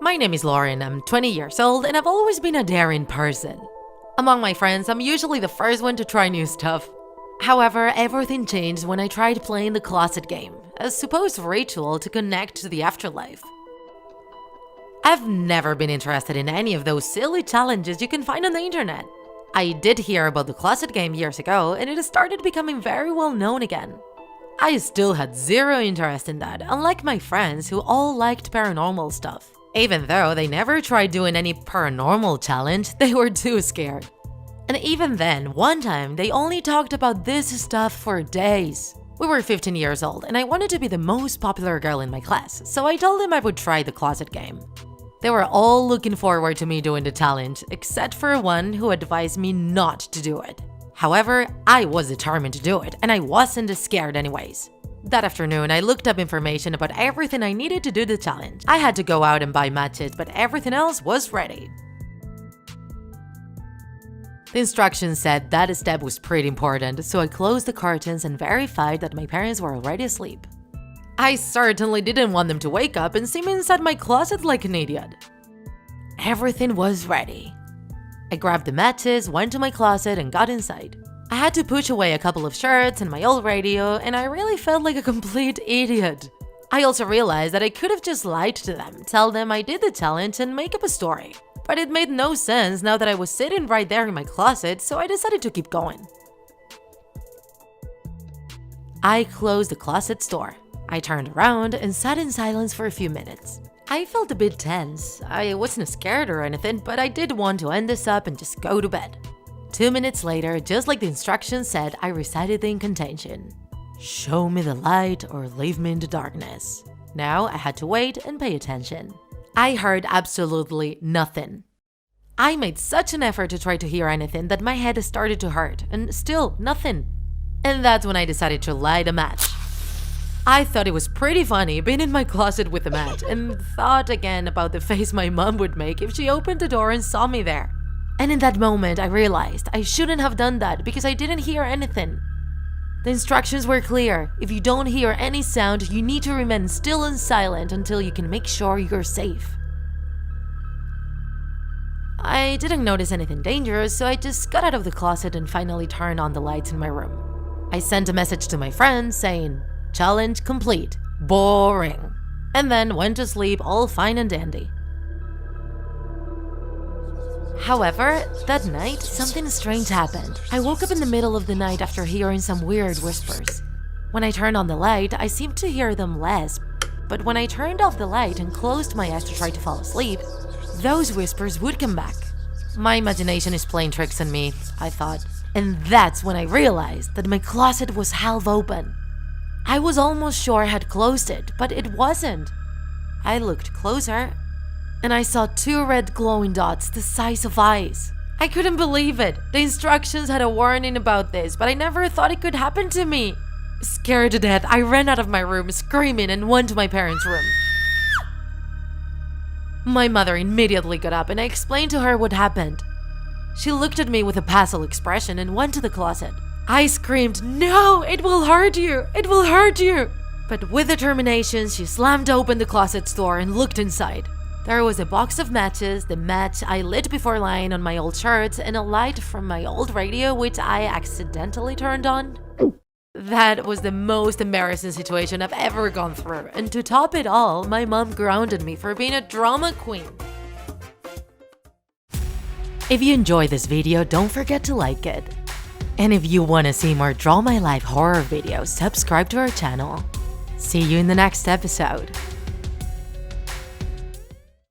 My name is Lauren, I'm 20 years old, and I've always been a daring person. Among my friends, I'm usually the first one to try new stuff. However, everything changed when I tried playing the closet game, a supposed ritual to connect to the afterlife. I've never been interested in any of those silly challenges you can find on the internet. I did hear about the closet game years ago, and it started becoming very well known again. I still had zero interest in that, unlike my friends who all liked paranormal stuff. Even though they never tried doing any paranormal challenge, they were too scared. And even then, one time, they only talked about this stuff for days. We were 15 years old, and I wanted to be the most popular girl in my class, so I told them I would try the closet game. They were all looking forward to me doing the challenge, except for one who advised me not to do it. However, I was determined to do it, and I wasn't scared anyways. That afternoon, I looked up information about everything I needed to do the challenge. I had to go out and buy matches, but everything else was ready. The instructions said that step was pretty important, so I closed the curtains and verified that my parents were already asleep. I certainly didn't want them to wake up and see me inside my closet like an idiot. Everything was ready. I grabbed the matches, went to my closet, and got inside. I had to push away a couple of shirts and my old radio, and I really felt like a complete idiot. I also realized that I could have just lied to them, tell them I did the challenge, and make up a story. But it made no sense now that I was sitting right there in my closet, so I decided to keep going. I closed the closet door. I turned around and sat in silence for a few minutes. I felt a bit tense. I wasn't scared or anything, but I did want to end this up and just go to bed. 2 minutes later, just like the instructions said, I recited the incantation. Show me the light or leave me in the darkness. Now I had to wait and pay attention. I heard absolutely nothing. I made such an effort to try to hear anything that my head started to hurt, and still nothing. And that's when I decided to light a match. I thought it was pretty funny being in my closet with a match, and thought again about the face my mom would make if she opened the door and saw me there. And in that moment, I realized I shouldn't have done that because I didn't hear anything. The instructions were clear. If you don't hear any sound, you need to remain still and silent until you can make sure you're safe. I didn't notice anything dangerous, so I just got out of the closet and finally turned on the lights in my room. I sent a message to my friends saying, "Challenge complete. Boring." And then went to sleep all fine and dandy. However, that night, something strange happened. I woke up in the middle of the night after hearing some weird whispers. When I turned on the light, I seemed to hear them less, but when I turned off the light and closed my eyes to try to fall asleep, those whispers would come back. My imagination is playing tricks on me, I thought. And that's when I realized that my closet was half open. I was almost sure I had closed it, but it wasn't. I looked closer, and I saw 2 red glowing dots the size of eyes. I couldn't believe it. The instructions had a warning about this, but I never thought it could happen to me. Scared to death, I ran out of my room screaming and went to my parents' room. My mother immediately got up and I explained to her what happened. She looked at me with a puzzled expression and went to the closet. I screamed, "No, it will hurt you! It will hurt you!" But with determination, she slammed open the closet's door and looked inside. There was a box of matches, the match I lit before lying on my old shirt, and a light from my old radio which I accidentally turned on. That was the most embarrassing situation I've ever gone through, and to top it all, my mom grounded me for being a drama queen. If you enjoyed this video, don't forget to like it. And if you want to see more Draw My Life horror videos, subscribe to our channel. See you in the next episode.